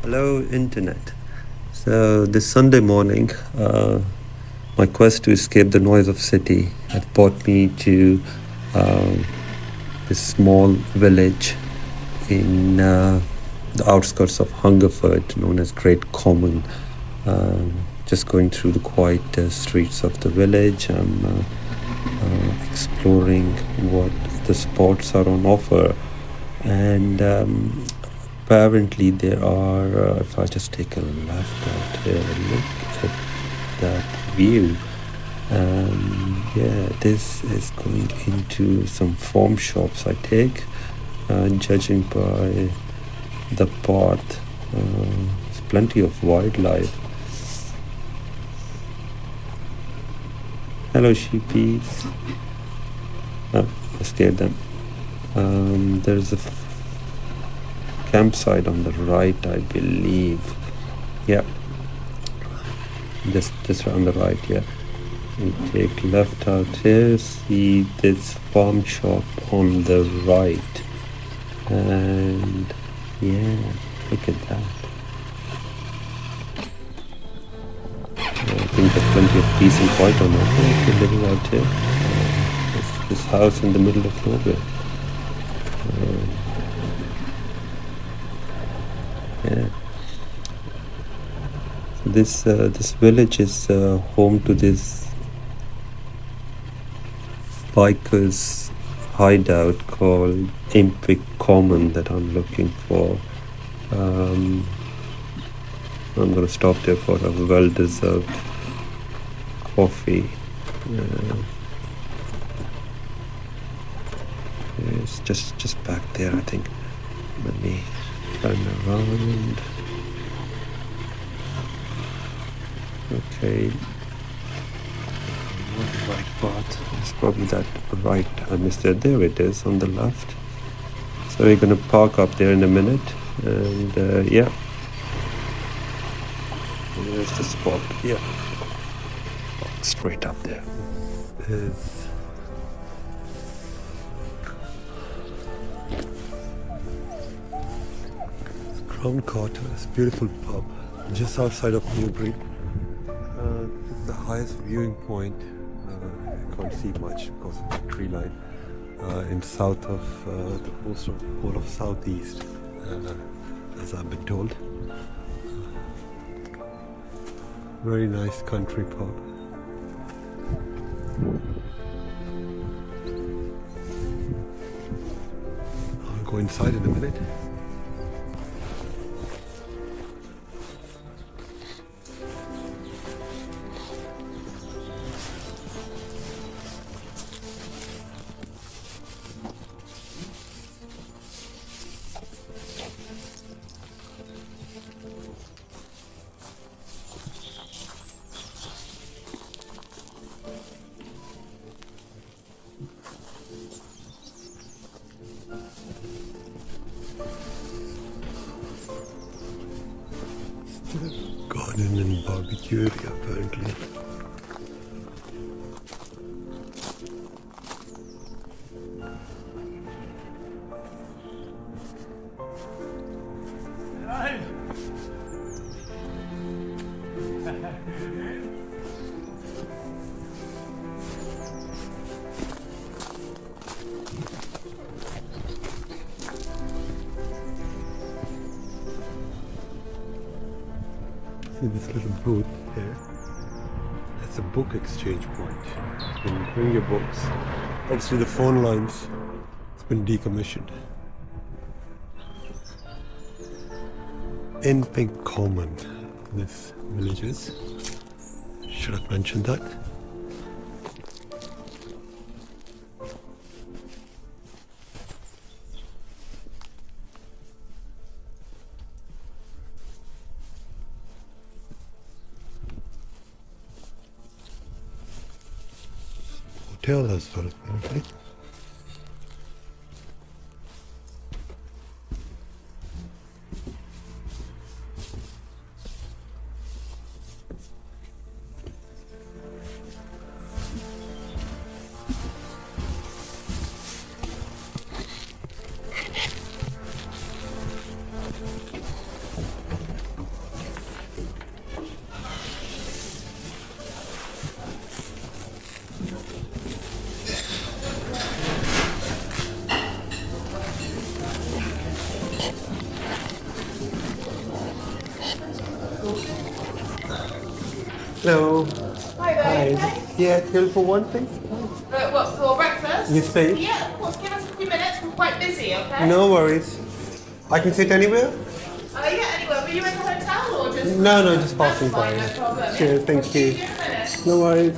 Hello, Internet. So, this Sunday morning, my quest to escape the noise of city had brought me to uh, this small village in the outskirts of Hungerford, known as Great Common. Just going through the quiet streets of the village, I'm exploring what the spots are on offer, and apparently there are. If I just take a left out here, look at that view. Yeah, this is going into some farm shops, I take, judging by the path. There's plenty of wildlife. Hello, sheepies. Oh, I scared them. There's a campsite on the right, I believe. Yeah, just on the right. Yeah. We take left out here, see this farm shop on the right, and yeah, look at that. I think there's plenty of peace and quiet on offer for living out here. This house in the middle of nowhere. Yeah. This village is home to this bikers hideout called Inkpen Common that I'm looking for. I'm gonna stop there for a well-deserved coffee. It's just back there, I think. Let me turn around. Okay. Not the right path. It's probably that right. I missed it. There it is on the left. So we're gonna park up there in a minute, and yeah. There's the spot. Yeah. Park straight up there. There's Crown Quarters, beautiful pub, just outside of Newbury. This is the highest viewing point. I can't see much because of the tree line. In south of the whole of southeast, as I've been told. Very nice country pub. I'll go inside in a minute. Garden and barbecue area apparently. See this little booth here? That's a book exchange point. You can bring your books. Obviously the phone lines, it's been decommissioned. Inkpen Common, this village is. Should have mentioned that. Hotel as well, apparently. Hello. Hi there, you okay? Yeah, till for one thing? What, for breakfast? Yes, please. Yeah, of course. Give us a few minutes. We're quite busy, okay? No worries. I can sit anywhere? Yeah, anyway. Were you in the hotel or just... No, just That's passing by. fine, no problem. Cheers, Yeah. thank We'll see you. in a minute. No worries.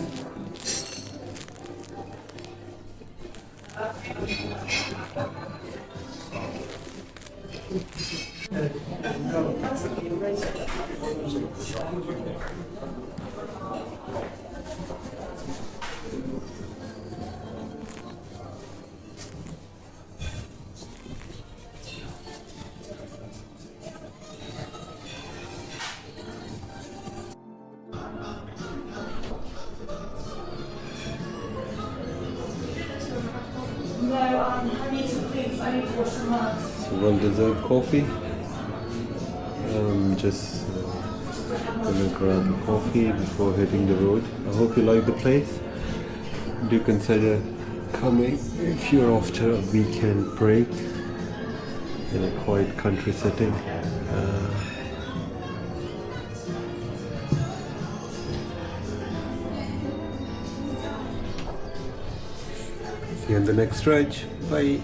No, I need to please. I need to wash some hands. So one dessert coffee. Just gonna grab a coffee before hitting the road. I hope you like the place. Do consider coming if you're after a weekend break in a quiet country setting. See you on the next stretch. Bye.